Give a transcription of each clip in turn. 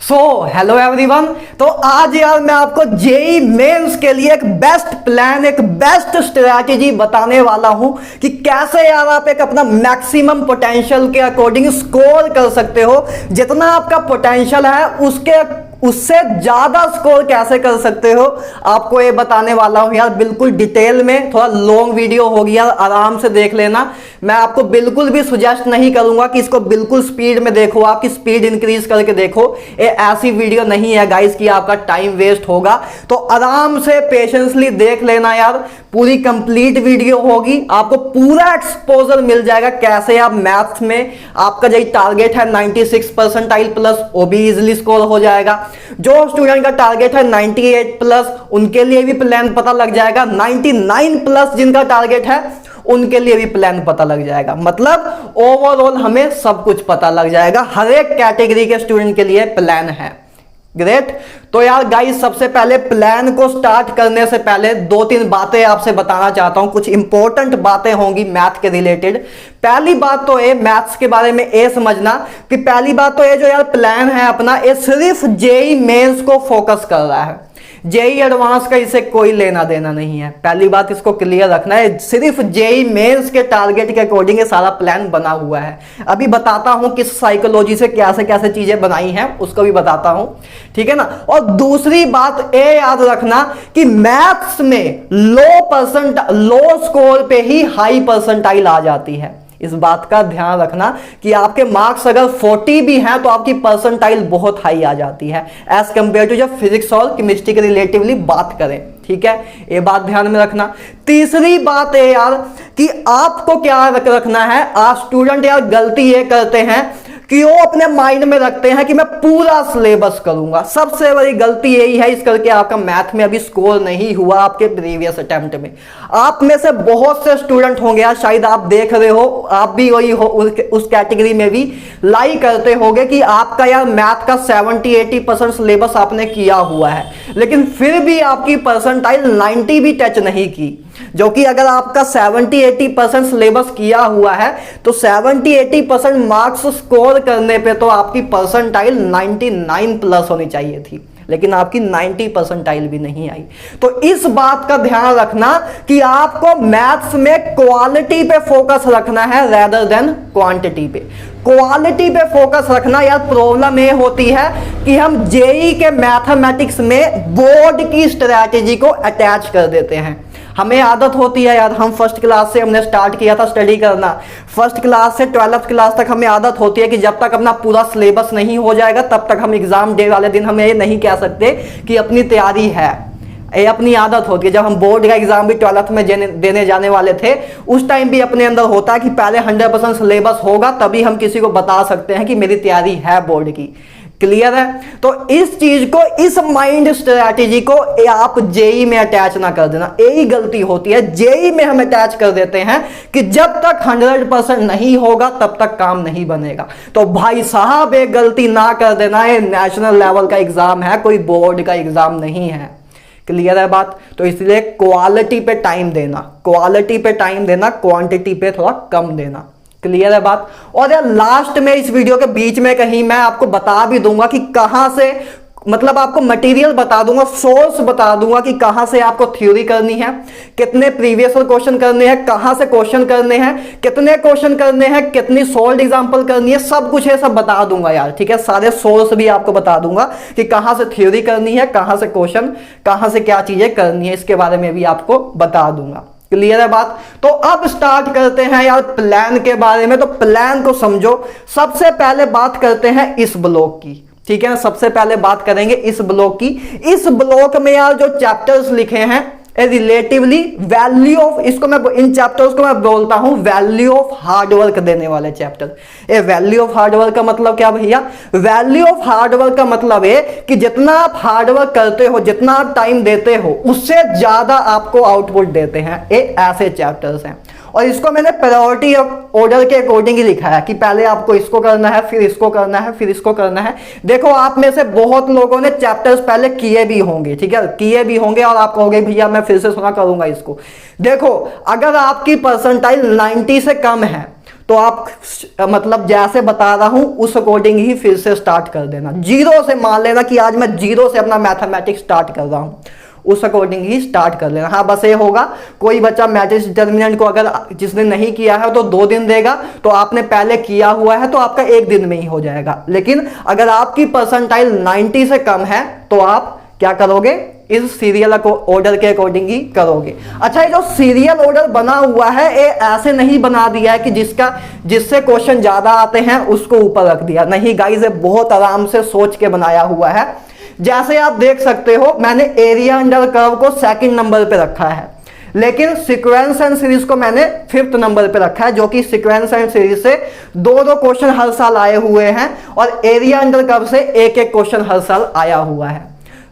Hello everyone. तो आज यार मैं आपको जेई मेंस के लिए एक बेस्ट प्लान, एक बेस्ट स्ट्रैटेजी बताने वाला हूं कि कैसे यार आप एक अपना मैक्सिमम पोटेंशियल के अकॉर्डिंग स्कोर कर सकते हो। जितना आपका पोटेंशियल है उससे ज्यादा स्कोर कैसे कर सकते हो, आपको ये बताने वाला हूं यार, बिल्कुल डिटेल में। थोड़ा लॉन्ग वीडियो होगी यार, आराम से देख लेना। मैं आपको बिल्कुल भी सुजेस्ट नहीं करूंगा कि इसको बिल्कुल स्पीड में देखो, आपकी स्पीड इंक्रीज करके देखो। ये ऐसी वीडियो नहीं है गाइस कि आपका टाइम वेस्ट होगा। तो आराम से पेशेंसली देख लेना यार, पूरी कंप्लीट वीडियो होगी, आपको पूरा एक्सपोजर मिल जाएगा कैसे आप मैथ्स में आपका जो टारगेट है 96 परसेंटाइल प्लस, वो भी इजिली स्कोर हो जाएगा। जो स्टूडेंट का टारगेट है 98 प्लस, उनके लिए भी प्लान पता लग जाएगा। 99 प्लस जिनका टारगेट है उनके लिए भी प्लान पता लग जाएगा। मतलब ओवरऑल हमें सब कुछ पता लग जाएगा, हर एक कैटेगरी के स्टूडेंट के लिए प्लान है। ग्रेट। तो यार गाइस, सबसे पहले प्लान को स्टार्ट करने से पहले दो तीन बातें आपसे बताना चाहता हूं। कुछ इंपॉर्टेंट बातें होंगी मैथ के रिलेटेड। पहली बात तो ये मैथ्स के बारे में ये समझना कि पहली बात तो ये जो यार प्लान है अपना, ये सिर्फ जेई मेंस को फोकस कर रहा है। जेई एडवांस का इसे कोई लेना देना नहीं है। पहली बात इसको क्लियर रखना है, सिर्फ जेई मेंस के टारगेट के अकॉर्डिंग ये सारा प्लान बना हुआ है। अभी बताता हूं किस साइकोलॉजी से कैसे कैसे चीजें बनाई हैं, उसको भी बताता हूं, ठीक है ना। और दूसरी बात ये याद रखना कि मैथ्स में लो स्कोर पे ही हाई परसेंटाइल आ जाती है। इस बात का ध्यान रखना कि आपके मार्क्स अगर 40 भी हैं तो आपकी परसेंटाइल बहुत हाई आ जाती है एज कंपेयर टू जब फिजिक्स और केमिस्ट्री के रिलेटिवली बात करें, ठीक है। ये बात ध्यान में रखना। तीसरी बात है यार कि आपको क्या रखना है। आज स्टूडेंट यार गलती ये करते हैं कि वो अपने माइंड में रखते हैं कि मैं पूरा सिलेबस करूंगा। सबसे बड़ी गलती यही है, इस करके आपका मैथ में अभी स्कोर नहीं हुआ आपके प्रीवियस अटेम्प्ट में। आप में से बहुत से स्टूडेंट होंगे यार, शायद आप देख रहे हो, आप भी वही हो, उस कैटेगरी में भी लाई करते होंगे कि आपका यार मैथ का 70-80% सिलेबस आपने किया हुआ है, लेकिन फिर भी आपकी परसेंटाइल 90 भी टच नहीं की। जो कि अगर आपका 70-80% सिलेबस किया हुआ है तो 70-80% मार्क्स स्कोर करने पे तो आपकी परसेंटाइल 99 प्लस होनी चाहिए थी, लेकिन आपकी 90 परसेंटाइल भी नहीं आई। तो इस बात का ध्यान रखना कि आपको मैथ्स में क्वालिटी पे फोकस रखना है रेदर देन क्वांटिटी पे। क्वालिटी पे फोकस रखना। यार प्रॉब्लम ये होती है कि हम जेई के मैथमेटिक्स में बोर्ड की स्ट्रैटेजी को अटैच कर देते हैं। हमें आदत होती है यार, हम फर्स्ट क्लास से हमने स्टार्ट किया था स्टडी करना, फर्स्ट क्लास से 12th क्लास तक हमें आदत होती है कि जब तक अपना पूरा सिलेबस नहीं हो जाएगा तब तक हम एग्जाम डे वाले दिन हमें ये नहीं कह सकते कि अपनी तैयारी है। ये अपनी आदत होती है। जब हम बोर्ड का एग्जाम भी 12th में देने जाने वाले थे, उस टाइम भी अपने अंदर होता है कि पहले 100% सिलेबस होगा तभी हम किसी को बता सकते हैं कि मेरी तैयारी है बोर्ड की। क्लियर है। तो इस चीज को, इस माइंड स्ट्रैटेजी को आप जेई में अटैच ना कर देना। यही गलती होती है, जेई में हम अटैच कर देते हैं कि जब तक 100% नहीं होगा तब तक काम नहीं बनेगा। तो भाई साहब एक गलती ना कर देना, ये नेशनल लेवल का एग्जाम है, कोई बोर्ड का एग्जाम नहीं है। क्लियर है बात। तो इसलिए क्वालिटी पे टाइम देना, क्वालिटी पे टाइम देना, क्वांटिटी पे थोड़ा कम देना। क्लियर है बात। और यार लास्ट में इस वीडियो के बीच में कहीं मैं आपको बता भी दूंगा कि कहां से, मतलब आपको मटेरियल बता दूंगा, सोर्स बता दूंगा कि कहां से आपको थ्योरी करनी है, कितने प्रीवियस क्वेश्चन करने हैं, कहां से क्वेश्चन करने हैं, कितने क्वेश्चन करने हैं, कितनी सॉल्व्ड एग्जांपल करनी है, सब कुछ है, सब बता दूंगा यार, ठीक है। सारे सोर्स भी आपको बता दूंगा कि कहां से थ्योरी करनी है, कहां से क्वेश्चन, कहां से क्या चीजें करनी है, इसके बारे में भी आपको बता दूंगा। क्लियर है बात। तो अब स्टार्ट करते हैं यार प्लान के बारे में। तो प्लान को समझो। सबसे पहले बात करते हैं इस ब्लॉक की, ठीक है ना। सबसे पहले बात करेंगे इस ब्लॉक की। इस ब्लॉक में यार जो चैप्टर्स लिखे हैं रिलेटिवली वैल्यू ऑफ, इसको मैं, इन चैप्टर्स को मैं बोलता हूं वैल्यू ऑफ हार्डवर्क देने वाले चैप्टर। ये वैल्यू ऑफ हार्डवर्क का मतलब क्या भैया? वैल्यू ऑफ हार्डवर्क का मतलब है कि जितना आप हार्डवर्क करते हो, जितना आप टाइम देते हो, उससे ज्यादा आपको आउटपुट देते हैं। ये ऐसे चैप्टर्स हैं। और इसको मैंने प्रायोरिटी ऑर्डर के अकॉर्डिंग ही लिखा है कि पहले आपको इसको करना है, फिर इसको करना है, फिर इसको करना है। देखो आप में से बहुत लोगों ने चैप्टर्स पहले किए भी होंगे, ठीक है, किए भी होंगे और आप कहोगे भैया मैं फिर से सुना करूंगा इसको। देखो अगर आपकी परसेंटाइल 90 से कम है तो आप मतलब जैसे बता रहा हूं उस अकॉर्डिंग ही फिर से स्टार्ट कर देना। जीरो से मान लेना कि आज मैं जीरो से अपना मैथमेटिक्स स्टार्ट कर रहा हूं, उस अकॉर्डिंग ही स्टार्ट कर लेना। हाँ बस ये होगा, कोई बच्चा मैट्रिक्स डिटर्मिनेंट को अगर जिसने नहीं किया है तो 2 दिन देगा, तो आपने पहले किया हुआ है तो आपका 1 दिन में ही हो जाएगा। लेकिन अगर आपकी परसेंटाइल 90 से कम है तो आप क्या करोगे, इस सीरियल ऑर्डर के अकॉर्डिंग ही करोगे। अच्छा, ये जो सीरियल ऑर्डर बना हुआ है ये ऐसे नहीं बना दिया है कि जिससे क्वेश्चन ज्यादा आते हैं उसको ऊपर रख दिया, नहीं गाइस, ये बहुत आराम से सोच के बनाया हुआ है। जैसे आप देख सकते हो मैंने एरिया अंडर कर्व को 2nd नंबर पे रखा है, लेकिन सीक्वेंस एंड सीरीज को मैंने 5th नंबर पे रखा है, जो कि सीक्वेंस एंड सीरीज से 2-2 क्वेश्चन हर साल आए हुए हैं और एरिया अंडर कर्व से 1-1 क्वेश्चन हर साल आया हुआ है।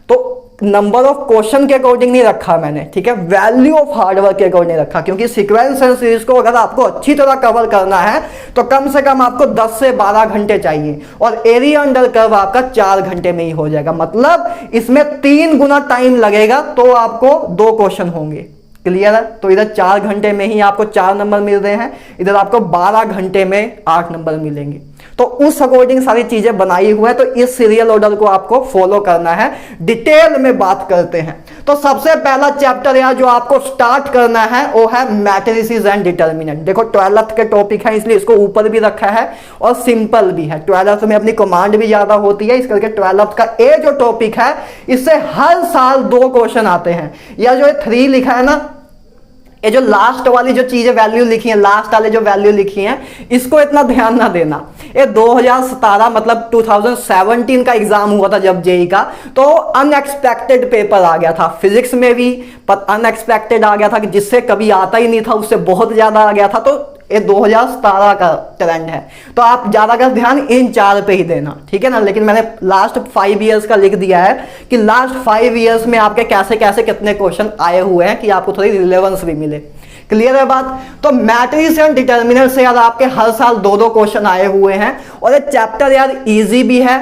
तो नंबर ऑफ क्वेश्चन के अकॉर्डिंग नहीं रखा मैंने, ठीक है, वैल्यू ऑफ हार्डवर्क के अकॉर्डिंग रखा, क्योंकि सीक्वेंस एंड सीरीज को अगर आपको अच्छी तरह कवर करना है तो कम से कम आपको 10 से 12 घंटे चाहिए और एरिया अंडर कर्व आपका 4 घंटे में ही हो जाएगा। मतलब इसमें 3 गुना टाइम लगेगा तो आपको 2 क्वेश्चन होंगे। क्लियर है? तो इधर 4 घंटे में ही आपको 4 नंबर मिल रहे हैं, इधर आपको 12 घंटे में 8 नंबर मिलेंगे। तो उस अकॉर्डिंग सारी चीजें बनाई हुई है, तो इस सीरियल ऑर्डर को आपको फॉलो करना है। डिटेल में बात करते हैं तो सबसे पहला चैप्टर यार जो आपको स्टार्ट करना है वो है मैट्रिसेस एंड डिटर्मिनेंट। देखो 12th के टॉपिक है इसलिए इसको ऊपर भी रखा है और सिंपल भी है। 12th में अपनी कमांड भी ज्यादा होती है, इस करके 12th का ए जो टॉपिक है इससे हर साल 2 क्वेश्चन आते हैं। या जो 3 लिखा है ना, ये जो लास्ट वाली जो चीजें वैल्यू लिखी है, लास्ट वाले जो वैल्यू लिखी हैं, इसको इतना ध्यान ना देना। ये 2017 मतलब 2017 का एग्जाम हुआ था जब जेई का, तो अनएक्सपेक्टेड पेपर आ गया था। फिजिक्स में भी अनएक्सपेक्टेड आ गया था कि जिससे कभी आता ही नहीं था, उससे बहुत ज्यादा आ गया था। तो ये 2017 का ट्रेंड है, तो आप ज्यादातर ध्यान इन 4 पे ही देना, ठीक है ना। लेकिन मैंने लास्ट 5 इयर्स का लिख दिया है कि लास्ट 5 इयर्स में आपके कैसे कैसे कितने क्वेश्चन आए हुए हैं कि आपको थोड़ी रिलेवेंस भी मिले। क्लियर है बात? तो मैट्रिक्स एंड डिटर्मिनेंट से यार आपके हर साल 2-2 क्वेश्चन आए हुए हैं और ये चैप्टर यार इजी भी है।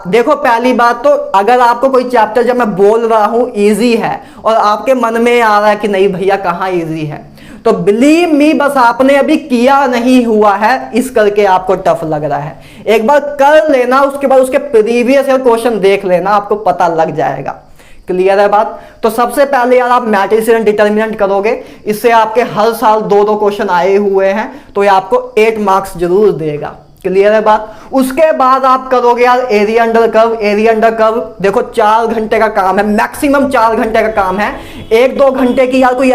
देखो पहली बात तो अगर आपको कोई चैप्टर जब मैं बोल रहा हूं इजी है और आपके मन में आ रहा है कि नहीं भैया कहाँ इजी है, तो बिलीव मी, बस आपने अभी किया नहीं हुआ है इस करके आपको टफ लग रहा है। एक बार कर लेना, उसके बाद उसके प्रीवियस ईयर क्वेश्चन देख लेना, आपको पता लग जाएगा। क्लियर है बात? तो सबसे पहले यार आप मैट्रिक्स एंड डिटर्मिनेंट करोगे, इससे आपके हर साल 2-2 क्वेश्चन आए हुए हैं, तो ये आपको 8 मार्क्स जरूर देगा। क्लियर है बात? उसके बाद आप करोगे यार area under curve. Area under curve देखो 4 घंटे का काम है, मैक्सिमम 4 घंटे का काम है। 1-2 घंटे की यार कोई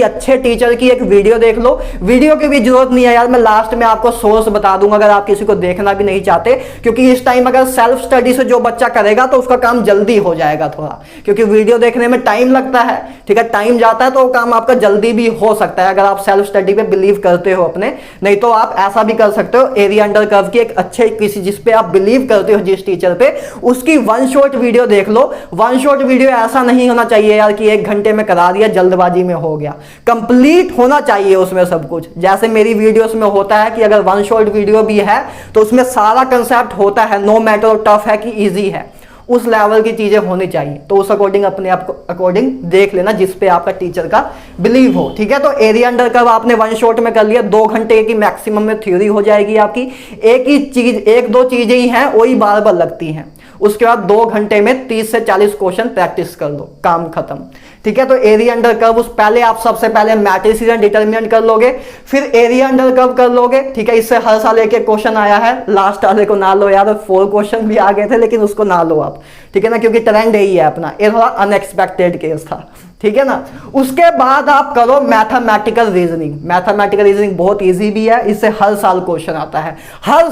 अच्छे टीचर की एक वीडियो देख लो। वीडियो की भी जरूरत नहीं है यार, मैं लास्ट में आपको सोर्स बता दूंगा अगर आप किसी को देखना भी नहीं चाहते, क्योंकि इस टाइम अगर सेल्फ स्टडी से जो बच्चा करेगा तो उसका काम जल्दी हो जाएगा थोड़ा, क्योंकि वीडियो देखने में टाइम लगता है, ठीक है, टाइम जाता है, तो वो काम आपका जल्दी भी हो सकता है अगर आप सेल्फ स्टडी पे बिलीव करते हो अपने। नहीं तो आप ऐसा भी कर सकते हो, एरिया अंडर कर्व की एक अच्छे किसी जिस पे आप बिलीव करते हो, जिस टीचर पे, उसकी 1 शॉट वीडियो देख लो। 1 शॉट वीडियो ऐसा नहीं होना चाहिए यार कि 1 घंटे में करा दिया, जल्दबाजी में हो गया। कंप्लीट होना चाहिए उसमें सब कुछ, जैसे मेरी वीडियोस में होता है कि अगर 1 शॉट वीडियो भी है तो उसमें सारा कंसेप्ट होता है, नो मैटर टफ है कि इजी है, उस लेवल की चीजें होनी चाहिए। तो उस अकॉर्डिंग अपने आप को अकॉर्डिंग देख लेना जिस पे आपका टीचर का बिलीव हो, ठीक है। तो एरिया अंडर कर्व आपने 1 शॉट में कर लिया, 2 घंटे की मैक्सिमम में थ्योरी हो जाएगी आपकी। एक ही चीज, 1-2 चीजें ही हैं वही बार बार लगती हैं। उसके बाद 2 घंटे में 30 से 40 क्वेश्चन प्रैक्टिस कर लो, काम खत्म, ठीक है। तो एरिया अंडर कर्व उस पहले आप सबसे पहले मैट्रिसेस एंड डिटर्मिनेंट कर लोगे, फिर एरिया अंडर कर्व कर लोगे, ठीक है। इससे हर साल एक क्वेश्चन आया है, लास्ट वाले को ना लो यार, 4 क्वेश्चन भी आ गए थे, लेकिन उसको ना लो आप, ठीक है ना, क्योंकि ट्रेंड यही है अपना। ये थोड़ा अनएक्सपेक्टेड केस था, ठीक है ना। उसके बाद आप करो मैथमेटिकल रीजनिंग। मैथमेटिकल रीजनिंग बहुत इजी भी है, इससे हर साल क्वेश्चन आता है, हर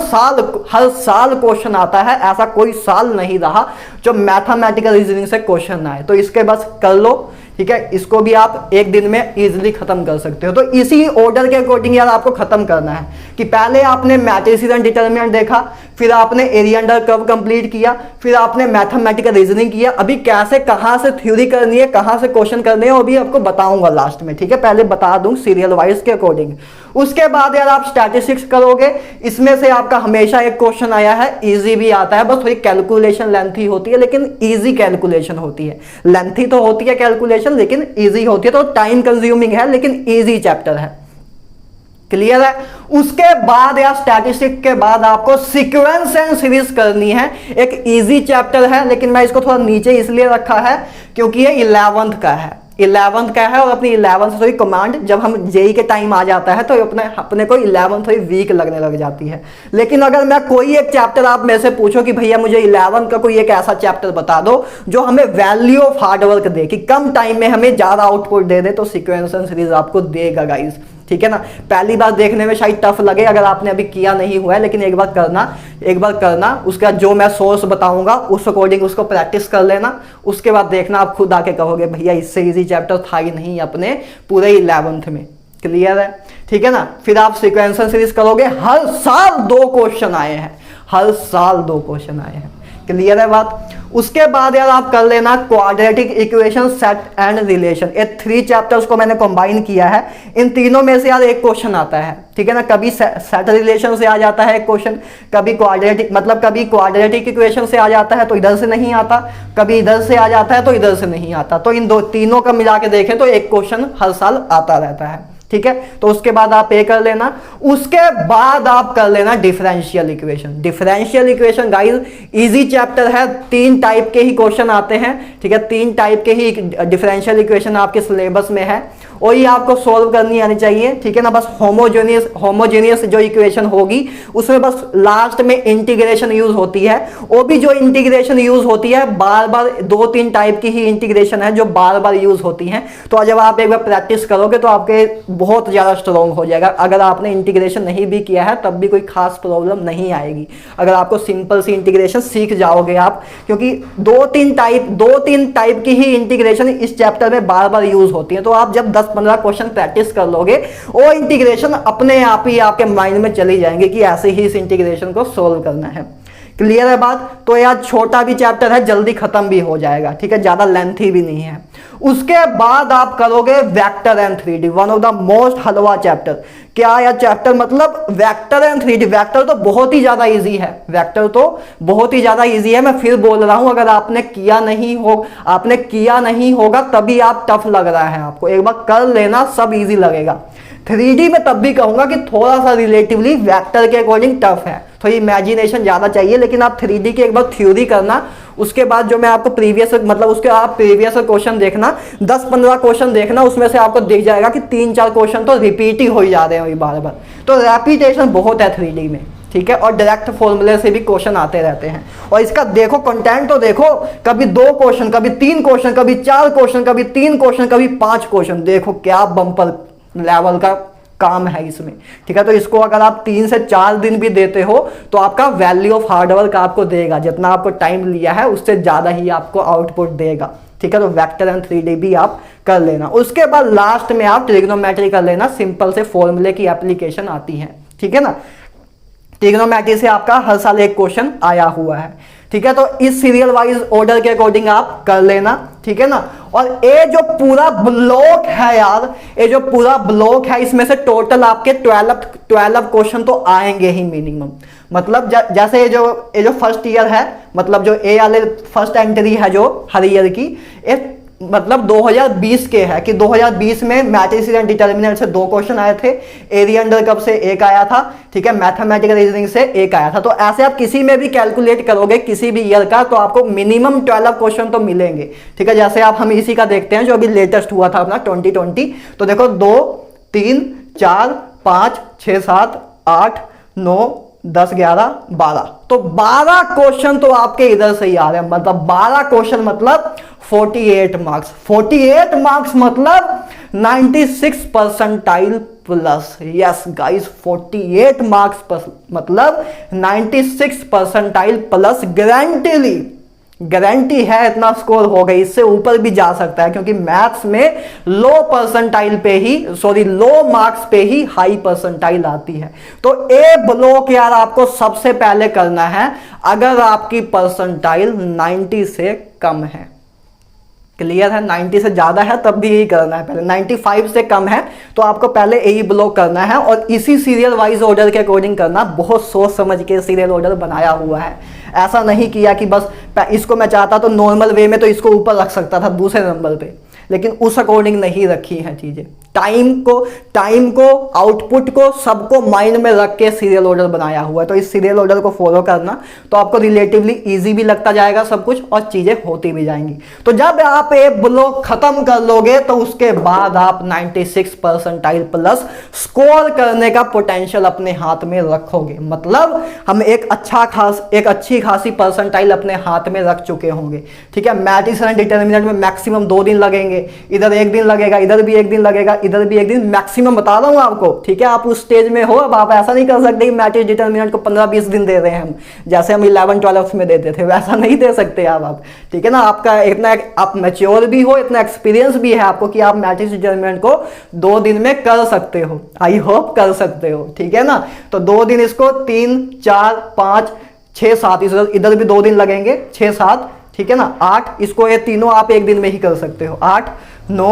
साल क्वेश्चन आता है। ऐसा कोई साल नहीं रहा जो मैथमेटिकल रीजनिंग से क्वेश्चन ना आए, तो इसके बस कर लो, ठीक है। इसको भी आप 1 दिन में इजीली खत्म कर सकते हो। तो इसी ऑर्डर के अकॉर्डिंग यार आपको खत्म करना है कि पहले आपने मैट्रिसेस एंड डिटर्मिनेंट देखा, फिर आपने एरिया अंडर कर्व कंप्लीट किया, फिर आपने मैथमेटिकल रीजनिंग किया। अभी कैसे कहां से थ्योरी करनी है, कहां से क्वेश्चन करने हैं, वो भी आपको बताऊंगा लास्ट में, ठीक है। पहले बता दूं सीरियल वाइज के अकॉर्डिंग। उसके बाद यार आप स्टैटिस्टिक्स करोगे, इसमें से आपका हमेशा एक क्वेश्चन आया है, इजी भी आता है, बस थोड़ी कैलकुलेशन लेंथी होती है, लेकिन इजी कैलकुलेशन होती है। लेंथी तो होती है कैलकुलेशन, लेकिन इजी होती है, तो टाइम कंज्यूमिंग है, लेकिन इजी चैप्टर है। क्लियर है। उसके बाद या स्टैटिस्टिक के बाद आपको सीक्वेंस एंड सीरीज करनी है। एक इजी चैप्टर है, लेकिन मैं इसको थोड़ा नीचे इसलिए रखा है क्योंकि ये 11th का है, 11th का है। और अपनी 11th से थोड़ी कमांड जब हम जेई के टाइम आ जाता है तो अपने को 11th थोड़ी वीक लगने लग जाती है। लेकिन अगर मैं कोई एक चैप्टर आप में से पूछो कि भैया मुझे 11th का कोई एक ऐसा चैप्टर बता दो जो हमें वैल्यू ऑफ हार्डवर्क दे, कि कम टाइम में हमें ज्यादा आउटपुट दे दे, तो सीक्वेंस एंड सीरीज आपको देगा गाइस। ठीक है ना। पहली बार देखने में शायद टफ लगे अगर आपने अभी किया नहीं हुआ है, लेकिन एक बार करना, उसका जो मैं सोर्स बताऊंगा उस अकॉर्डिंग उसको प्रैक्टिस कर लेना। उसके बाद देखना आप खुद आके कहोगे भैया इससे इजी चैप्टर था ही नहीं अपने पूरे 11th में। क्लियर है। ठीक है ना। फिर आप सीक्वेंस सीरीज करोगे, हर साल 2 क्वेश्चन आए हैं, हर साल 2 क्वेश्चन आए हैं। क्लियर है बात। उसके बाद यार आप कर लेना quadratic equation, set and relation. ये 3 चैप्टर्स को मैंने कंबाइन किया है। इन तीनों में से यार एक क्वेश्चन आता है। ठीक है ना। कभी सेट रिलेशन से आ जाता है एक क्वेश्चन, कभी क्वाड्रेटिक इक्वेशन से आ जाता है तो इधर से नहीं आता, कभी इधर से आ जाता है तो इधर से नहीं आता। तो इन तीनों का मिला के देखें तो एक क्वेश्चन हर साल आता रहता है। ठीक है। तो उसके बाद आप ये कर लेना। उसके बाद आप कर लेना differential equation. Differential equation guys easy chapter है, 3 टाइप के ही क्वेश्चन आते हैं। ठीक है। 3 टाइप के ही डिफरेंशियल इक्वेशन आपके सिलेबस में है और ये आपको सोल्व करनी आनी चाहिए। ठीक है ना। बस होमोजेनियस जो इक्वेशन होगी उसमें बस लास्ट में इंटीग्रेशन यूज होती है। वो भी जो इंटीग्रेशन यूज होती है बार बार 2-3 टाइप की ही इंटीग्रेशन है जो बार बार यूज होती हैं। तो जब आप एक बार प्रैक्टिस करोगे तो आपके बहुत ज्यादा स्ट्रॉन्ग हो जाएगा। अगर आपने इंटीग्रेशन नहीं भी किया है तब भी कोई खास प्रॉब्लम नहीं आएगी अगर आपको सिंपल सी इंटीग्रेशन सीख जाओगे आप, क्योंकि 2-3 टाइप की ही इंटीग्रेशन इस चैप्टर में बार बार यूज होती है। तो आप जब 10-15 क्वेश्चन प्रैक्टिस कर लोगे वो इंटीग्रेशन अपने आप ही आपके माइंड में चली जाएंगे कि ऐसे ही इस इंटीग्रेशन को सोल्व करना है। क्लियर है बात। तो यार छोटा भी चैप्टर है, जल्दी खत्म भी हो जाएगा। ठीक है। ज्यादा लेंथी भी नहीं है। उसके बाद आप करोगे vector and 3D, one of the most halwa chapter. क्या यह चैप्टर मतलब वेक्टर एंड 3D। वेक्टर तो बहुत ही ज्यादा इजी है, मैं फिर बोल रहा हूं, अगर आपने किया नहीं होगा तभी आप टफ लग रहा है आपको। एक बार कर लेना, सब इजी लगेगा। 3D में तब भी कहूंगा कि थोड़ा सा रिलेटिवली वेक्टर के अकॉर्डिंग टफ है, तो इमेजिनेशन ज्यादा चाहिए। लेकिन आप 3D की एक बार थ्योरी करना, उसके बाद जो मैं आपको प्रीवियस क्वेश्चन देखना, 10-15 क्वेश्चन देखना, उसमें से आपको दिख जाएगा कि 3-4 क्वेश्चन तो रिपीट ही हो जा रहे हैं बार बार। तो रेपिटेशन बहुत है 3D में। ठीक है। और डायरेक्ट फॉर्मूले से भी क्वेश्चन आते रहते हैं। और इसका देखो कंटेंट तो देखो, कभी 2 क्वेश्चन, कभी 3 क्वेश्चन, कभी 4 क्वेश्चन, कभी 3 क्वेश्चन, कभी 5 क्वेश्चन। देखो क्या बम्पर लेवल का काम है इसमें। ठीक है। तो इसको अगर आप 3 से 4 दिन भी देते हो तो आपका वैल्यू ऑफ हार्डवर्क आपको देगा, जितना आपको टाइम लिया है उससे ज्यादा ही आपको आउटपुट देगा। ठीक है। तो वेक्टर एंड 3D भी आप कर लेना। उसके बाद लास्ट में आप ट्रिग्नोमेट्री कर लेना, सिंपल से फॉर्मूले की एप्लीकेशन आती है। ठीक है ना। ट्रिग्नोमेट्री से आपका हर साल एक क्वेश्चन आया हुआ है। ठीक है। तो इस सीरियल वाइज ऑर्डर के अकॉर्डिंग आप कर लेना। ठीक है ना। और ये जो पूरा ब्लॉक है यार, इसमें से टोटल आपके 12 क्वेश्चन तो आएंगे ही मिनिमम। मतलब जैसे ये जो फर्स्ट ईयर है, मतलब जो ए वाले फर्स्ट एंट्री है जो हर ईयर की, मतलब 2020 के है कि 2020 में मैट्रिसेस एंड डिटर्मिनेंट से 2 क्वेश्चन आए थे, एरिया अंडर कर्व से 1 आया था। ठीक है। मैथमेटिकल रीजनिंग से 1 आया था। तो ऐसे आप किसी में भी कैलकुलेट करोगे किसी भी ईयर का तो आपको मिनिमम 12 क्वेश्चन तो मिलेंगे। ठीक है। जैसे आप हम इसी का देखते हैं जो अभी लेटेस्ट हुआ था अपना 2020। तो देखो 2, 3, 4, 5, 6, 7, 8, 9, 10, 11, 12, तो 12 क्वेश्चन तो आपके इधर से ही आ रहे हैं। मतलब 12 क्वेश्चन मतलब 48 मार्क्स। 48 मार्क्स मतलब 96 percentile plus. Yes guys, 48 marks मतलब 96 परसेंटाइल प्लस। गारंटी है इतना स्कोर हो गई, इससे ऊपर भी जा सकता है, क्योंकि मैथ्स में लो मार्क्स पे ही हाई परसेंटाइल आती है। तो ए ब्लॉक यार आपको सबसे पहले करना है अगर आपकी परसेंटाइल 90 से कम है। क्लियर है। 90 से ज्यादा है तब भी यही करना है। पहले 95 से कम है तो आपको पहले यही ब्लॉक करना है और इसी सीरियल वाइज ऑर्डर के अकॉर्डिंग करना। बहुत सोच समझ के सीरियल ऑर्डर बनाया हुआ है, ऐसा नहीं किया कि बस इसको मैं चाहता तो नॉर्मल वे में तो इसको ऊपर रख सकता था दूसरे नंबर पे, लेकिन उस अकॉर्डिंग नहीं रखी है चीजें। टाइम को आउटपुट को सबको माइंड में रख के सीरियल ऑर्डर बनाया हुआ है। तो इस सीरियल ऑर्डर को फॉलो करना तो आपको रिलेटिवली इजी भी लगता जाएगा सब कुछ और चीजें होती भी जाएंगी। तो जब आप ये ब्लॉक खत्म कर लोगे तो उसके बाद आप 96 परसेंटाइल प्लस स्कोर करने का पोटेंशियल अपने हाथ में रखोगे। मतलब हम एक अच्छी खासी परसेंटाइल अपने हाथ में रख चुके होंगे। ठीक है, मैट्रिक्स एंड डिटर्मिनेंट में मैक्सिमम 2 दिन लगेंगे, इधर 1 दिन लगेगा, इधर भी 1 दिन लगेगा, इधर भी 1 दिन, मैक्सिमम बता रहा हूं आपको। ठीक है, आप उस स्टेज में हो, अब आप ऐसा नहीं कर सकते मैट्रिक्स डिटर्मिनेंट को 15-20 दिन दे रहे हैं हम, जैसे हम 11-12 में देते थे, वैसा नहीं दे सकते आप। ठीक है ना, आपका इतना आप मैच्योर भी हो, इतना एक्सपीरियंस भी है आपको कि आप मैट्रिक्स डिटर्मिनेंट को 2 दिन में कर सकते हो। आई होप कर सकते हो। ठीक है ना, तो 2 दिन इसको 3, 4, 5, 6, 7 इधर भी 2 दिन लगेंगे, 6, 7, ठीक है ना, 8, इसको ये तीनों आप 1 दिन में ही कर सकते हो। 8, 9,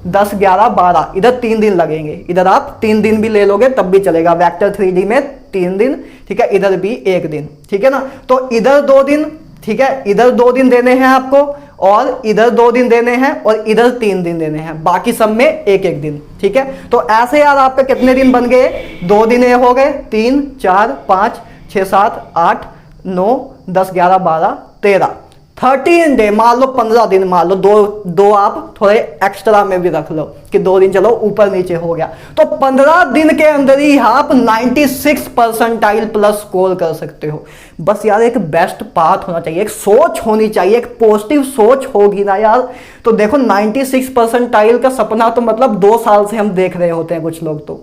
10, 11, 12 इधर 3 दिन लगेंगे, इधर आप 3 दिन भी ले लोगे तब भी चलेगा। वेक्टर 3D में 3 दिन, ठीक है, इधर भी 1 दिन। ठीक है ना, तो इधर 2 दिन, ठीक है, इधर 2 दिन देने हैं आपको और इधर 2 दिन देने हैं और इधर 3 दिन देने हैं, बाकी सब में 1-1 दिन। ठीक है, तो ऐसे यार आपके कितने दिन बन गए? 2 दिन ये हो गए, 3, 4, 5, 6, 7, 8, 9, 10, 11, 12, 13, 13 डे, मान लो 15 दिन, मान लो दो आप थोड़े एक्स्ट्रा में भी रख लो कि 2 दिन चलो ऊपर नीचे हो गया, तो 15 दिन के अंदर ही आप 96 परसेंटाइल प्लस स्कोर कर सकते हो। बस यार एक बेस्ट पाथ होना चाहिए, एक सोच होनी चाहिए, एक पॉजिटिव सोच होगी ना यार, तो देखो 96 परसेंटाइल का सपना तो मतलब 2 साल से हम देख रहे होते हैं कुछ लोग।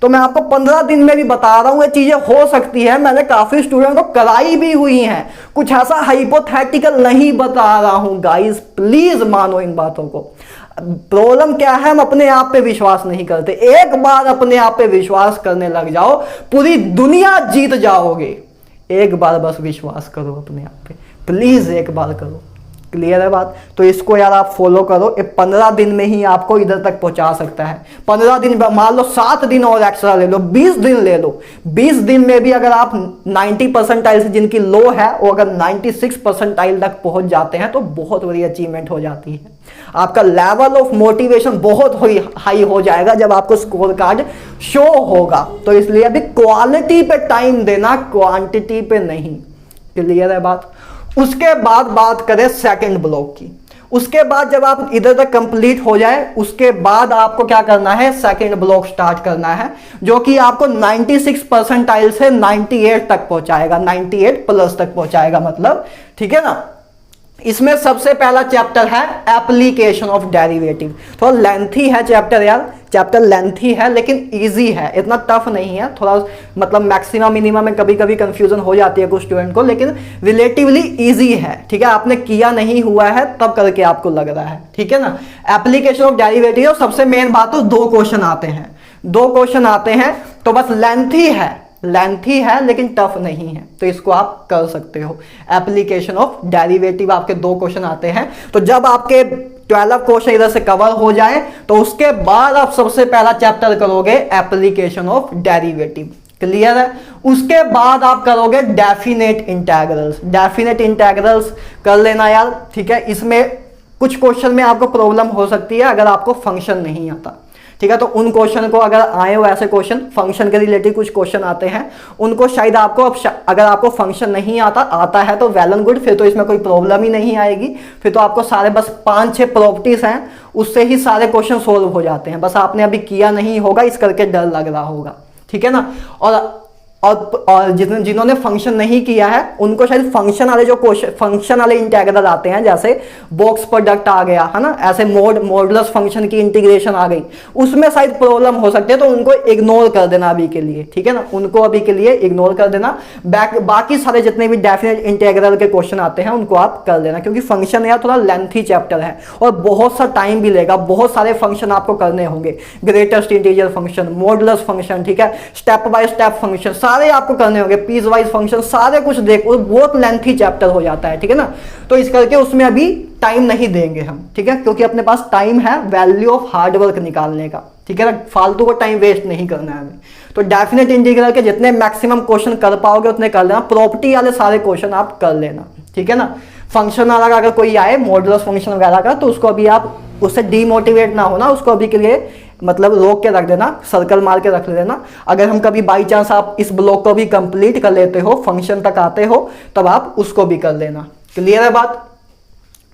तो मैं आपको 15 दिन में भी बता रहा हूं ये चीजें हो सकती है। मैंने काफी स्टूडेंट को कराई भी हुई हैं, कुछ ऐसा हाइपोथेटिकल नहीं बता रहा हूं गाइस, प्लीज मानो इन बातों को। प्रॉब्लम क्या है, हम अपने आप पे विश्वास नहीं करते। एक बार अपने आप पे विश्वास करने लग जाओ, पूरी दुनिया जीत जाओगे। एक बार बस विश्वास करो अपने आप पे, प्लीज एक बार करो। क्लियर है बात? तो इसको यार आप फॉलो करो, 15 दिन में ही आपको इधर तक पहुंचा सकता है। 15 दिन, मान लो 7 दिन और एक्स्ट्रा ले लो, 20 दिन ले लो। 20 दिन में भी अगर आप 90 परसेंटाइल से जिनकी लो है वो अगर 96 परसेंटाइल तक पहुंच जाते हैं तो बहुत बड़ी अचीवमेंट हो जाती है। आपका लेवल ऑफ मोटिवेशन बहुत हाई हो जाएगा जब आपको स्कोर कार्ड शो होगा। तो इसलिए अभी क्वालिटी पे टाइम देना, क्वांटिटी पे नहीं। क्लियर है बात? उसके बाद बात करें सेकंड ब्लॉक की। उसके बाद जब आप इधर तक कंप्लीट हो जाए, उसके बाद आपको क्या करना है, सेकंड ब्लॉक स्टार्ट करना है, जो कि आपको 96 परसेंटाइल से 98 तक पहुंचाएगा, 98 प्लस तक पहुंचाएगा मतलब। ठीक है ना, इसमें सबसे पहला चैप्टर है एप्लीकेशन ऑफ डेरिवेटिव। थोड़ा लेंथी है चैप्टर यार, चैप्टर लेंथी है लेकिन इजी है, इतना टफ नहीं है। थोड़ा मतलब मैक्सिमम मिनिमम में कभी कभी कंफ्यूजन हो जाती है कुछ स्टूडेंट को, लेकिन रिलेटिवली इजी है। ठीक है, आपने किया नहीं हुआ है तब करके आपको लग रहा है। ठीक है ना, एप्लीकेशन ऑफ डेरिवेटिव, सबसे मेन बात तो 2 क्वेश्चन आते हैं, 2 क्वेश्चन आते हैं, तो बस लेंथी है लेकिन टफ नहीं है, तो इसको आप कर सकते हो। एप्लीकेशन ऑफ डेरिवेटिव आपके 2 क्वेश्चन आते हैं, तो जब आपके 12 क्वेश्चन इधर से कवर हो जाए तो उसके बाद आप सबसे पहला चैप्टर करोगे एप्लीकेशन ऑफ डेरिवेटिव। क्लियर है? उसके बाद आप करोगे डेफिनेट इंटीग्रल्स। डेफिनेट इंटीग्रल्स कर लेना यार। ठीक है, इसमें कुछ क्वेश्चन में आपको प्रॉब्लम हो सकती है अगर आपको फंक्शन नहीं आता। ठीक है, तो उन क्वेश्चन को अगर आए हो ऐसे क्वेश्चन, फंक्शन के रिलेटेड कुछ क्वेश्चन आते हैं, उनको शायद आपको अगर आपको फंक्शन नहीं आता है तो वेल एंड गुड, फिर तो इसमें कोई प्रॉब्लम ही नहीं आएगी। फिर तो आपको सारे बस 5-6 प्रॉपर्टीज हैं, उससे ही सारे क्वेश्चन सोल्व हो जाते हैं। बस आपने अभी किया नहीं होगा, इस करके डर लग रहा होगा। ठीक है ना, और जिन्होंने फंक्शन नहीं किया है उनको शायद फंक्शन वाले जो क्वेश्चन, फंक्शन वाले इंटीग्रल आते हैं, जैसे बॉक्स प्रोडक्ट आ गया है ना, ऐसे मॉडुलस फंक्शन की इंटीग्रेशन आ गई, उसमें शायद प्रॉब्लम हो सकती है, तो उनको इग्नोर कर देना अभी के लिए। ठीक है ना, उनको अभी के लिए इग्नोर कर देना। बाकी सारे जितने भी डेफिनेट इंटीग्रल के क्वेश्चन आते हैं उनको आप कर देना, क्योंकि फंक्शन यार थोड़ा लेंथी चैप्टर है और बहुत सा टाइम भी लेगा। बहुत सारे फंक्शन आपको करने होंगे, greatest integer function, modulus function, ठीक है, स्टेप बाय स्टेप फंक्शन सारे आपको करने होंगे, पीस वाइज फंक्शन सारे कुछ देखो, बहुत लेंथी चैप्टर हो जाता है। ठीक है ना, तो इस करके उसमें अभी टाइम नहीं देंगे हम। ठीक है, क्योंकि अपने पास टाइम है वैल्यू ऑफ हार्डवर्क निकालने का। ठीक है ना, फालतू को टाइम वेस्ट नहीं करना है हमें। तो डेफिनेट इंटीग्रल के जितने मैक्सिमम क्वेश्चन कर पाओगे उतने कर लेना, प्रॉपर्टी वाले सारे क्वेश्चन आप कर लेना। ठीक है ना, फंक्शन वाला अगर कोई आए मॉडुलस फंक्शन वगैरह का, तो उसको अभी आप उससे डीमोटिवेट ना होना, उसको अभी के लिए मतलब रोक के रख देना, सर्कल मार के रख लेना। अगर हम कभी बाई चांस आप इस ब्लॉक को भी कंप्लीट कर लेते हो, फंक्शन तक आते हो, तब आप उसको भी कर लेना। क्लियर है बात?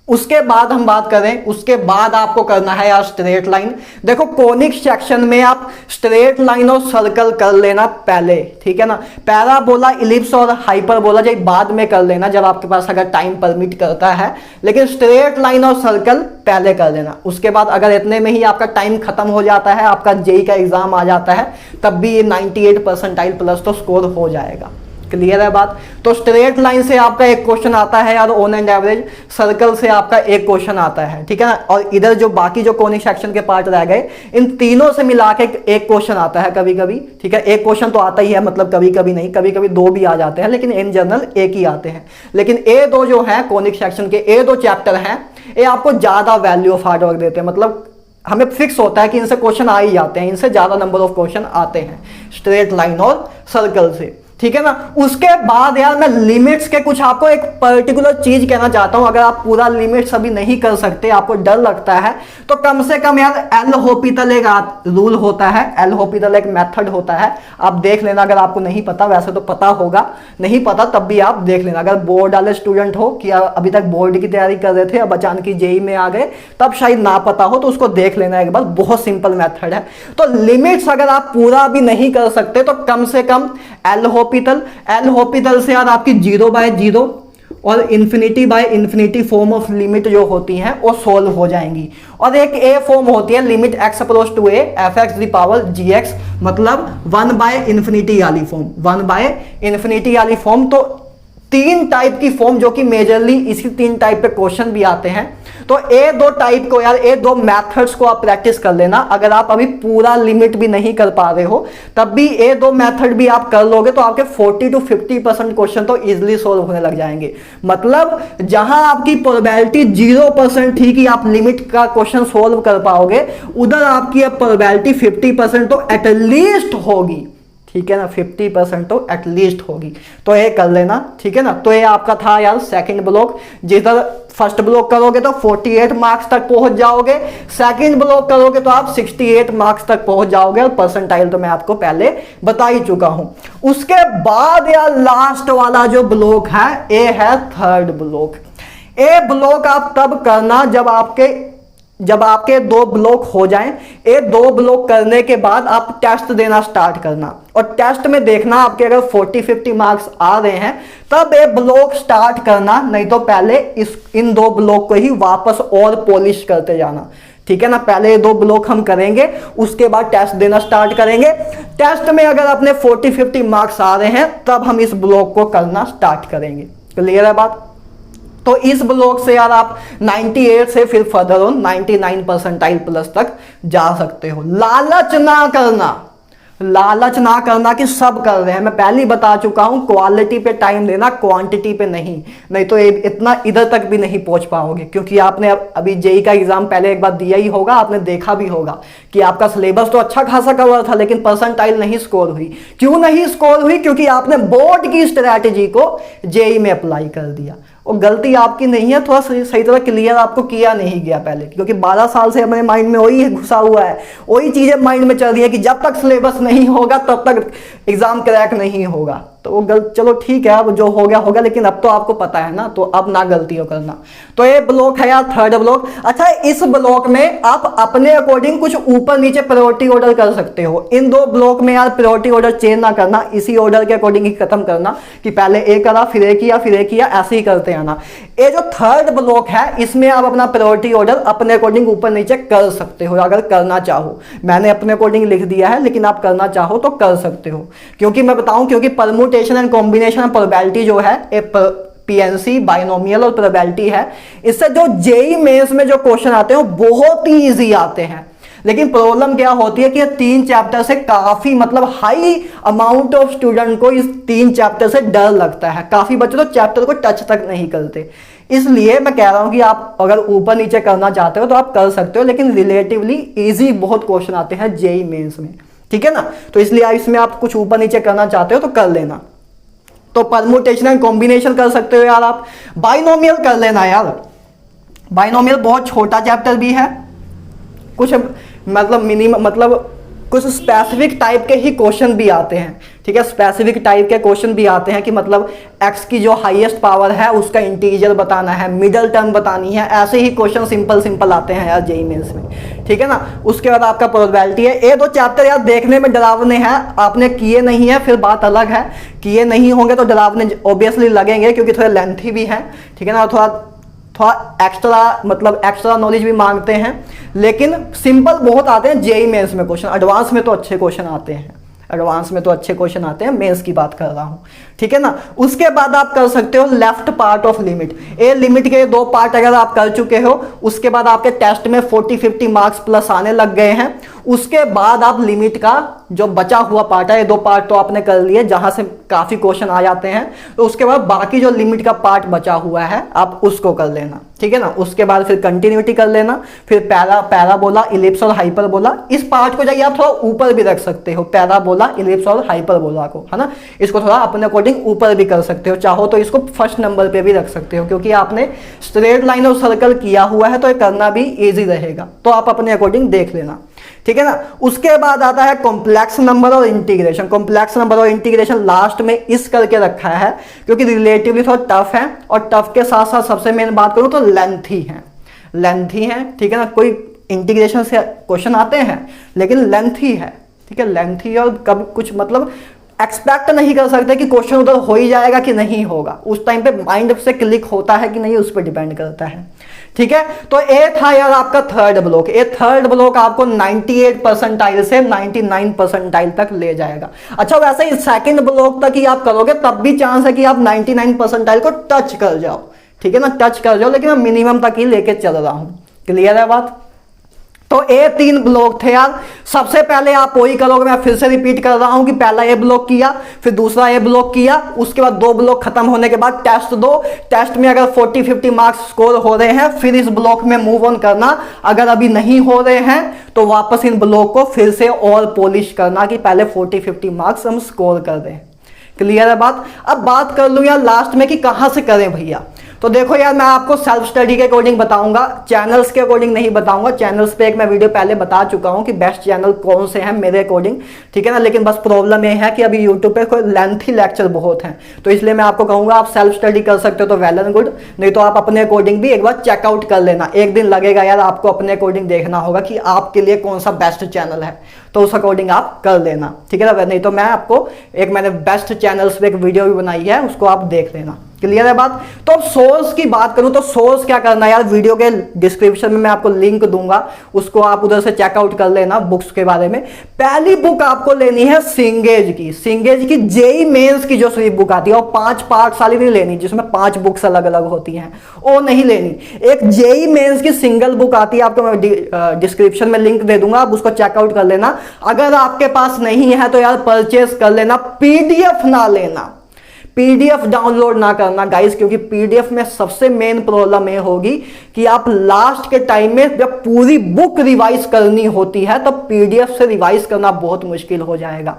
उसके बाद हम बात करें, उसके बाद आपको करना है यार स्ट्रेट लाइन। देखो कोनिक सेक्शन में आप स्ट्रेट लाइन और सर्कल कर लेना पहले, ठीक है ना। पैराबोला, इलिप्स और हाइपरबोला जब बाद में कर लेना, जब आपके पास अगर टाइम परमिट करता है, लेकिन स्ट्रेट लाइन और सर्कल पहले कर लेना। उसके बाद अगर इतने में ही आपका टाइम खत्म हो जाता है, आपका जेई का एग्जाम आ जाता है, तब भी ये 98 परसेंटाइल प्लस तो स्कोर हो जाएगा। क्लियर है बात? तो स्ट्रेट लाइन से आपका एक क्वेश्चन आता है यार ऑन एंड एवरेज, सर्कल से आपका एक क्वेश्चन आता है, ठीक है ना। और इधर जो बाकी जो कोनिक सेक्शन के पार्ट रह गए, इन तीनों से मिला के एक क्वेश्चन आता है कभी कभी, ठीक है। एक क्वेश्चन तो आता ही है, मतलब कभी कभी नहीं, कभी कभी दो भी आ जाते हैं, लेकिन इन जनरल एक ही आते हैं। लेकिन ए दो जो है कोनिक सेक्शन के ए दो चैप्टर हैं, ये आपको ज्यादा वैल्यू ऑफ हार्ड वर्क देते हैं। मतलब हमें फिक्स होता है कि इनसे क्वेश्चन आ ही जाते हैं, इनसे ज्यादा नंबर ऑफ क्वेश्चन आते हैं स्ट्रेट लाइन और सर्कल से, ठीक है ना। उसके बाद यार मैं लिमिट्स के कुछ आपको एक पर्टिकुलर चीज कहना चाहता हूं। अगर आप पूरा लिमिट्स अभी नहीं कर सकते, आपको डर लगता है, तो कम से कम यार एल होपिटल एक रूल होता है, एल होपिटल एक मेथड होता है, आप देख लेना। अगर आपको नहीं पता, वैसे तो पता होगा, नहीं पता तब भी आप देख लेना। अगर बोर्ड वाले स्टूडेंट हो कि अभी तक बोर्ड की तैयारी कर रहे थे, अब अचानक की जेई में आ गए, तब शायद ना पता हो, तो उसको देख लेना एक बार। बहुत सिंपल मेथड है। तो लिमिट्स अगर आप पूरा भी नहीं कर सकते, तो कम से कम एल होपिटल से यार आपकी 0/0 और infinity by infinity form of limit जो होती हैं वो सोल्व हो जाएंगी। और एक ए फॉर्म होती है limit x approach to a f x the power g x, मतलब 1/इन्फिनिटी वाली फॉर्म, 1/इन्फिनिटी वाली फॉर्म। तो तीन टाइप की फॉर्म जो कि मेजरली इसी तीन टाइप पे क्वेश्चन भी आते हैं। तो ए दो टाइप को यार, ए दो मेथड्स को आप प्रैक्टिस कर लेना। अगर आप अभी पूरा लिमिट भी नहीं कर पा रहे हो, तब भी ए दो मेथड भी आप कर लोगे, तो आपके 40 to 50% क्वेश्चन तो इजिली सोल्व होने लग जाएंगे। मतलब जहां आपकी प्रोबेबिलिटी 0% थी कि आप लिमिट का क्वेश्चन सोल्व कर पाओगे, उधर आपकी अब प्रोबेबिलिटी 50% तो एटलीस्ट होगी, ठीक है ना। 50% तो एटलीस्ट होगी। तो ये कर लेना, ठीक है ना। तो ये आपका था यार सेकंड ब्लॉक। जिधर फर्स्ट ब्लॉक करोगे तो 48 मार्क्स तक पहुंच जाओगे, सेकंड ब्लॉक करोगे तो आप 68 मार्क्स तक पहुंच जाओगे। और परसेंटाइल तो मैं आपको पहले बता ही चुका हूं। उसके बाद यार लास्ट वाला जो ब्लॉक है, ये है थर्ड ब्लॉक। ये ब्लॉक आप तब करना जब आपके दो ब्लॉक हो जाएं। ये दो ब्लॉक करने के बाद आप टेस्ट देना स्टार्ट करना, और टेस्ट में देखना आपके अगर 40-50 मार्क्स आ रहे हैं, तब ये ब्लॉक स्टार्ट करना, नहीं तो पहले इन दो ब्लॉक को ही वापस और पॉलिश करते जाना, ठीक है ना। पहले ये दो ब्लॉक हम करेंगे, उसके बाद टेस्ट देना स्टार्ट करेंगे। टेस्ट में अगर अपने 40-50 मार्क्स आ रहे हैं, तब हम इस ब्लॉक को करना स्टार्ट करेंगे। क्लियर है बात? तो इस ब्लॉक से यार आप 98 से फिर फर्दर ऑन 99 परसेंटाइल प्लस तक जा सकते हो। लालच ना करना कि सब कर रहे हैं। मैं पहले ही बता चुका हूं, क्वालिटी पे टाइम देना, क्वांटिटी पे नहीं तो इतना इधर तक भी नहीं पहुंच पाओगे। क्योंकि आपने अभी जेई का एग्जाम पहले एक बार दिया ही होगा, आपने देखा भी होगा कि आपका सिलेबस तो अच्छा खासा कवर था, लेकिन परसेंटाइल नहीं स्कोर हुई। क्यों नहीं स्कोर हुई? क्योंकि आपने बोर्ड की स्ट्रैटेजी को जेई में अप्लाई कर दिया। और गलती आपकी नहीं है, थोड़ा सही तरह क्लियर आपको किया नहीं गया पहले, क्योंकि 12 साल से अपने माइंड में वही घुसा हुआ है, वही चीजें माइंड में चल रही है कि जब तक सिलेबस नहीं होगा तब तक एग्जाम क्रैक नहीं होगा। तो वो चलो ठीक है, अब जो हो गया होगा, लेकिन अब तो आपको पता है ना, तो अब ना गलतियों करना। तो ये ब्लॉक है यार थर्ड ब्लॉक। अच्छा, इस ब्लॉक में आप अपने अकॉर्डिंग कुछ ऊपर नीचे प्रायोरिटी ऑर्डर कर सकते हो। इन दो ब्लॉक में यार प्रायोरिटी ऑर्डर चेंज ना करना, इसी ऑर्डर के अकॉर्डिंग ही खत्म करना कि पहले ए करा फिर ए किया फिर ए किया, ऐसे ही करते आना। ये जो थर्ड ब्लॉक है, इसमें आप अपना प्रायोरिटी ऑर्डर अपने अकॉर्डिंग ऊपर नीचे कर सकते हो, अगर करना चाहो। मैंने अपने अकॉर्डिंग लिख दिया है, लेकिन आप करना चाहो तो कर सकते हो। क्योंकि मैं बताऊं, क्योंकि permutation and combination and probability जो है, पीएनसी बाइनोमियल और प्रोबेबिलिटी है, इससे जो जेई मेंस में जो क्वेश्चन आते हैं वो बहुत ही इजी आते हैं। लेकिन प्रॉब्लम क्या होती है कि ये तीन चैप्टर से काफी, मतलब हाई अमाउंट ऑफ स्टूडेंट को इस तीन चैप्टर से डर लगता है। काफी बच्चे तो चैप्टर को टच तक नहीं करते। इसलिए मैं कह रहा हूं कि आप अगर ऊपर नीचे करना चाहते हो तो आप कर सकते हो, लेकिन रिलेटिवली इजी बहुत क्वेश्चन आते हैं जेई मेंस में, ठीक है ना। तो इसलिए इसमें आप कुछ ऊपर नीचे करना चाहते हो तो कर लेना। तो परमुटेशन एंड कॉम्बिनेशन कर सकते हो यार आप। बाइनोमियल कर लेना यार, बाइनोमियल बहुत छोटा चैप्टर भी है, कुछ मतलब मिनिमम मतलब कुछ स्पेसिफिक टाइप के ही क्वेश्चन भी आते हैं, ठीक है, स्पेसिफिक टाइप के क्वेश्चन भी आते हैं कि मतलब x की जो हाईएस्ट पावर है उसका इंटीजर बताना है, मिडल टर्म बतानी है, ऐसे ही क्वेश्चन सिंपल सिंपल आते हैं यार जेईई मेंस में, ठीक है ना। उसके बाद आपका प्रोबेबिलिटी है। ये दो चैप्टर यार देखने में डरावने हैं, आपने किए नहीं है फिर बात अलग है, किए नहीं होंगे तो डरावने ऑब्वियसली लगेंगे क्योंकि थोड़े लेंथी भी हैं, ठीक है ना, थोड़ा एक्स्ट्रा मतलब एक्स्ट्रा नॉलेज भी मांगते हैं, लेकिन सिंपल बहुत आते हैं जेईई मेंस में क्वेश्चन। एडवांस में तो अच्छे क्वेश्चन आते हैं, एडवांस में तो अच्छे क्वेश्चन आते हैं, मेंस की बात कर रहा हूं, ठीक है ना। उसके बाद आप कर सकते हो left part of limit. A limit के दो पार्ट अगर आप कर चुके हो, उसके बाद आपके टेस्ट में 40-50 मार्क्स प्लस आने लग गए हैं, उसके बाद आप लिमिट का जो बचा हुआ पार्ट है, ये दो पार्ट तो आपने कर लिए जहां से काफी क्वेश्चन आ जाते हैं, तो उसके बाद बाकी जो लिमिट का पार्ट बचा हुआ है आप उसको कर लेना, ठीक है ना। उसके बाद फिर कंटिन्यूटी कर लेना, फिर पैराबोला, इलिप्स और हाइपरबोला। इस पार्ट को जाइए आप थोड़ा ऊपर भी रख सकते हो, पैराबोला, इलिप्स और हाइपरबोला को, है ना। इसको थोड़ा अपने अकॉर्डिंग ऊपर भी कर सकते हो, चाहो तो इसको फर्स्ट नंबर पे भी रख सकते हो, क्योंकि आपने स्ट्रेट लाइन और सर्कल किया हुआ है तो ये करना भी इजी रहेगा, तो आप अपने अकॉर्डिंग देख लेना, ठीक है ना। उसके बाद आता है कॉम्प्लेक्स नंबर और इंटीग्रेशन। कॉम्प्लेक्स नंबर और इंटीग्रेशन लास्ट में इस करके रखा है क्योंकि रिलेटिवली थोड़ा टफ है, और टफ के साथ साथ सबसे मेन बात करूं तो लेंथी है, लेंथी है, ठीक है ना। कोई इंटीग्रेशन से क्वेश्चन आते हैं लेकिन लेंथी है, ठीक है, लेंथी, और कब कुछ मतलब एक्सपेक्ट नहीं कर सकते कि क्वेश्चन उधर हो ही जाएगा कि नहीं होगा, उस टाइम पे माइंड से क्लिक होता है कि नहीं उस पर डिपेंड करता है, ठीक है। तो ये था यार आपका थर्ड ब्लॉक। ये थर्ड ब्लॉक आपको 98 परसेंटाइल से 99 परसेंटाइल तक ले जाएगा। अच्छा, वैसे ही सेकंड ब्लॉक तक ही आप करोगे तब भी चांस है कि आप 99 परसेंटाइल को टच कर जाओ, ठीक है ना, टच कर जाओ, लेकिन मैं मिनिमम तक ही लेके चल रहा हूं। क्लियर है बात। तो ये 3 ब्लॉक थे यार। सबसे पहले आप वही करोगे, मैं फिर से रिपीट कर रहा हूं कि पहला ए ब्लॉक किया, फिर दूसरा ए ब्लॉक किया, उसके बाद 2 ब्लॉक खत्म होने के बाद टेस्ट दो, टेस्ट में अगर 40-50 मार्क्स स्कोर हो रहे हैं फिर इस ब्लॉक में मूव ऑन करना, अगर अभी नहीं हो रहे हैं तो वापस इन ब्लॉक को फिर से और पॉलिश करना कि पहले 40-50 मार्क्स हम स्कोर कर दें। क्लियर है बात। अब बात कर लूं यार लास्ट में कि कहां से करें भैया। तो देखो यार, मैं आपको सेल्फ स्टडी के अकॉर्डिंग बताऊंगा, चैनल्स के अकॉर्डिंग नहीं बताऊंगा। चैनल्स पे एक मैं वीडियो पहले बता चुका हूं कि बेस्ट चैनल कौन से हैं मेरे अकॉर्डिंग, ठीक है ना। लेकिन बस प्रॉब्लम ये है कि अभी यूट्यूब पे कोई लेंथी लेक्चर बहुत हैं, तो इसलिए मैं आपको कहूंगा आप सेल्फ स्टडी कर सकते हो तो वेल एंड गुड, नहीं तो आप अपने अकॉर्डिंग भी एक बार चेकआउट कर लेना। एक दिन लगेगा यार, आपको अपने अकॉर्डिंग देखना होगा कि आपके लिए कौन सा बेस्ट चैनल है, तो उस अकॉर्डिंग आप कर लेना, ठीक है ना। नहीं तो मैं आपको मैंने बेस्ट चैनल्स पे एक वीडियो भी बनाई है, उसको आप देख लेना। क्लियर है बात। तो अब सोर्स की बात करूं तो सोर्स क्या करना है यार, वीडियो के डिस्क्रिप्शन में मैं आपको लिंक दूंगा, उसको आप उधर से चेकआउट कर लेना बुक्स के बारे में। पहली बुक आपको लेनी है सिंगेज की, सिंगेज की जेईई मेंस की जो स्लिप बुक आती है, और 5 पार्ट्स वाली नहीं लेनी जिसमें 5 बुक्स अलग अलग होती हैं, वो नहीं लेनी। एक जेईई मेंस की सिंगल बुक आती है, आपको मैं डिस्क्रिप्शन में लिंक दे दूंगा, आप उसको चेकआउट कर लेना। अगर आपके पास नहीं है तो यार परचेस कर लेना, पीडीएफ ना लेना, पीडीएफ डाउनलोड ना करना गाइस, क्योंकि पीडीएफ में सबसे मेन प्रॉब्लम ये होगी कि आप लास्ट के टाइम में जब पूरी बुक रिवाइज करनी होती है तो पीडीएफ से रिवाइज करना बहुत मुश्किल हो जाएगा।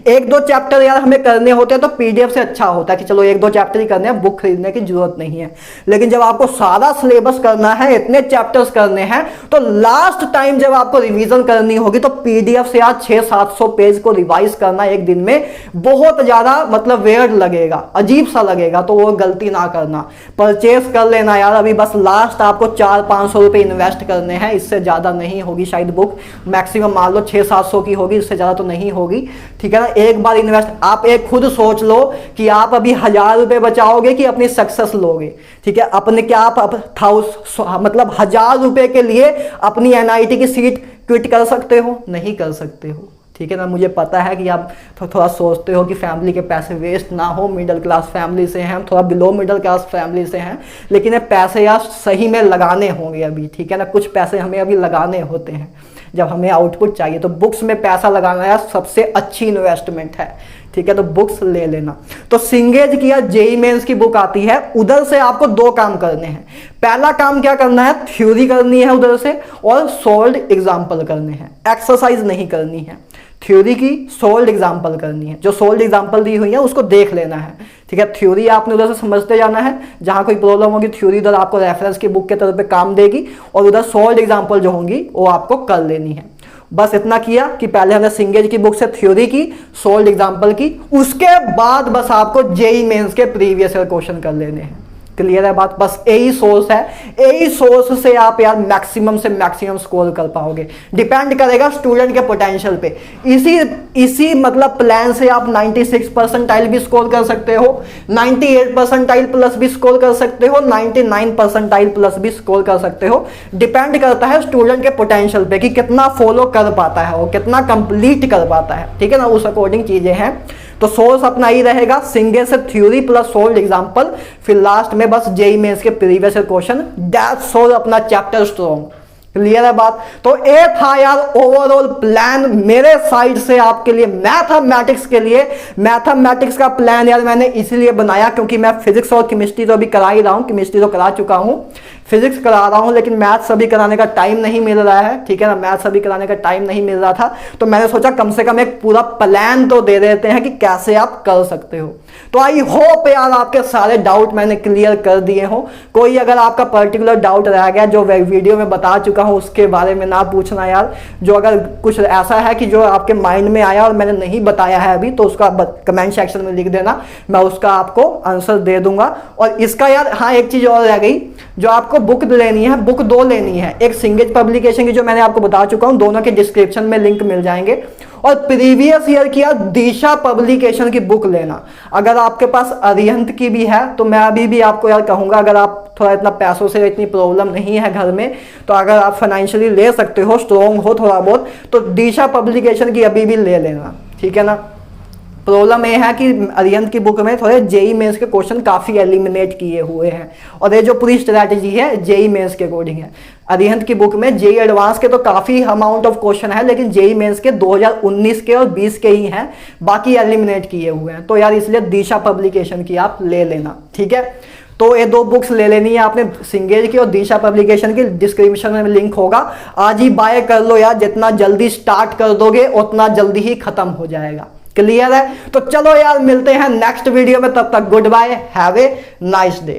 1-2 चैप्टर यार हमें करने होते हैं तो पीडीएफ से अच्छा होता है कि चलो 1-2 चैप्टर ही करने हैं, बुक खरीदने की जरूरत नहीं है। लेकिन जब आपको सारा सिलेबस करना है, इतने चैप्टर्स करने हैं, तो लास्ट टाइम जब आपको रिवीजन करनी होगी तो पीडीएफ से यार 600-700 पेज को रिवाइज करना एक दिन में बहुत ज्यादा मतलब वेयर्ड लगेगा, अजीब सा लगेगा, तो वो गलती ना करना, परचेस कर लेना यार। अभी बस लास्ट आपको 400-500 रुपए इन्वेस्ट करने हैं, इससे ज्यादा नहीं होगी शायद बुक, मैक्सिमम मान लो 600-700 की होगी, इससे ज्यादा तो नहीं होगी, ठीक है ना। एक बार इन्वेस्ट, आप एक खुद सोच लो कि आप अभी 1000 रुपए बचाओगे कि अपनी सक्सेस लोगे, ठीक है। अपने क्या आप मतलब 1000 रुपए के लिए अपनी एनआईटी की सीट क्विट कर सकते हो? नहीं कर सकते हो, ठीक है ना। मुझे पता है कि आप थोड़ा सोचते हो कि फैमिली के पैसे वेस्ट ना हो, मिडिल क्लास फैमिली से हैं, थोड़ा बिलो मिडिल क्लास फैमिली से हैं, लेकिन ये पैसे यार सही में लगाने होंगे अभी, ठीक है ना। कुछ पैसे हमें अभी लगाने होते हैं जब हमें आउटपुट चाहिए, तो बुक्स में पैसा लगाना यार सबसे अच्छी इन्वेस्टमेंट है, ठीक है। तो बुक्स ले लेना। तो सिंगेज की या जेईई मेंस की बुक आती है, उधर से आपको 2 काम करने हैं। पहला काम क्या करना है, थ्योरी करनी है उधर से, और सोल्व्ड एग्जाम्पल करने हैं, एक्सरसाइज नहीं करनी है। थ्योरी की सोल्व्ड एग्जाम्पल करनी है, जो सोल्व्ड एग्जाम्पल दी हुई है उसको देख लेना है, ठीक है। थ्योरी आपने उधर से समझते जाना है, जहां कोई प्रॉब्लम होगी थ्योरी उधर आपको रेफरेंस की बुक के तरफ पे काम देगी, और उधर सोल्व्ड एग्जाम्पल जो होंगी वो आपको कर लेनी है। बस इतना किया कि पहले हमने सिंगेज की बुक से थ्योरी की, सोल्ड एग्जांपल की, उसके बाद बस आपको जेई मेंस के प्रीवियस ईयर क्वेश्चन कर लेने हैं। क्लियर है बात? बस यही सोर्स है, यही सोर्स से आप यार मैक्सिमम से मैक्सिमम स्कोर कर पाओगे। डिपेंड करेगा स्टूडेंट के पोटेंशियल पे। इसी मतलब प्लान से आप 96 परसेंटाइल भी स्कोर कर सकते हो, 98 परसेंटाइल प्लस भी स्कोर कर सकते हो, 99 परसेंटाइल प्लस भी स्कोर कर सकते हो। डिपेंड करता है स्टूडेंट के पोटेंशियल पे कि कितना फॉलो कर पाता है, वो कितना कंप्लीट कर पाता है, ठीक है ना, उस अकॉर्डिंग चीजें हैं। तो सोर्स अपना ही रहेगा सिंगल से थ्योरी प्लस सोल्ड एग्जांपल, फिर लास्ट में बस जेई मेंस के प्रीवियस क्वेश्चन, दैट्स ऑल अपना चैप्टर स्ट्रॉन्ग। क्लियर है बात? तो ये था यार ओवरऑल प्लान मेरे साइड से आपके लिए मैथमेटिक्स के लिए। मैथमेटिक्स का प्लान यार मैंने इसीलिए बनाया क्योंकि मैं फिजिक्स और केमिस्ट्री तो अभी करा ही रहा हूं, केमिस्ट्री तो करा चुका हूं, फिजिक्स करा रहा हूं, लेकिन मैथ्स अभी कराने का टाइम नहीं मिल रहा है, ठीक है ना, मैथ्स अभी कराने का टाइम नहीं मिल रहा था। तो मैंने सोचा कम से कम एक पूरा प्लान तो दे देते हैं कि कैसे आप कर सकते हो। तो आई होप यार आपके सारे डाउट मैंने क्लियर कर दिए हो। कोई अगर आपका पर्टिकुलर डाउट रह गया जो वीडियो में बता चुका हूं उसके बारे में ना पूछना यार। जो अगर कुछ ऐसा है कि जो आपके माइंड में आया और मैंने नहीं बताया है अभी, तो उसका कमेंट सेक्शन में लिख देना, मैं उसका आपको आंसर दे दूंगा। और इसका यार हाँ एक चीज और रह गई, जो आपको बुक लेनी है, बुक दो लेनी है, एक सिंगेज पब्लिकेशन की जो मैंने आपको बता चुका हूं, दोनों के डिस्क्रिप्शन में लिंक मिल जाएंगे, और प्रीवियस ईयर की यार दिशा पब्लिकेशन की बुक लेना। अगर आपके पास अरिहंत की भी है तो मैं अभी भी आपको यार कहूंगा, अगर आप थोड़ा इतना पैसों से इतनी प्रॉब्लम नहीं है घर में, तो अगर आप फाइनेंशियली ले सकते हो, स्ट्रॉन्ग हो थोड़ा बहुत, तो दिशा पब्लिकेशन की अभी भी ले लेना, ठीक है ना। प्रॉब्लम यह है कि अरिहंत की बुक में थोड़े जेई मेंस के क्वेश्चन काफी एलिमिनेट किए हुए हैं, और ये जो पूरी स्ट्रैटेजी है जेई मेंस के अकॉर्डिंग है। अरिहंत की बुक में जेई एडवांस के तो काफी अमाउंट ऑफ क्वेश्चन है, लेकिन जेई मेंस के 2019 के और 20 के ही हैं, बाकी एलिमिनेट किए हुए हैं। तो यार इसलिए दिशा पब्लिकेशन की आप ले लेना, ठीक है। तो ये दो बुक्स ले लेनी है आपने, सिंगेज की और दिशा पब्लिकेशन की, डिस्क्रिप्शन में लिंक होगा। आज ही बाय कर लो यार, जितना जल्दी स्टार्ट कर दोगे उतना जल्दी ही खत्म हो जाएगा। क्लियर है? तो चलो यार मिलते हैं नेक्स्ट वीडियो में, तब तक goodbye, have a nice day.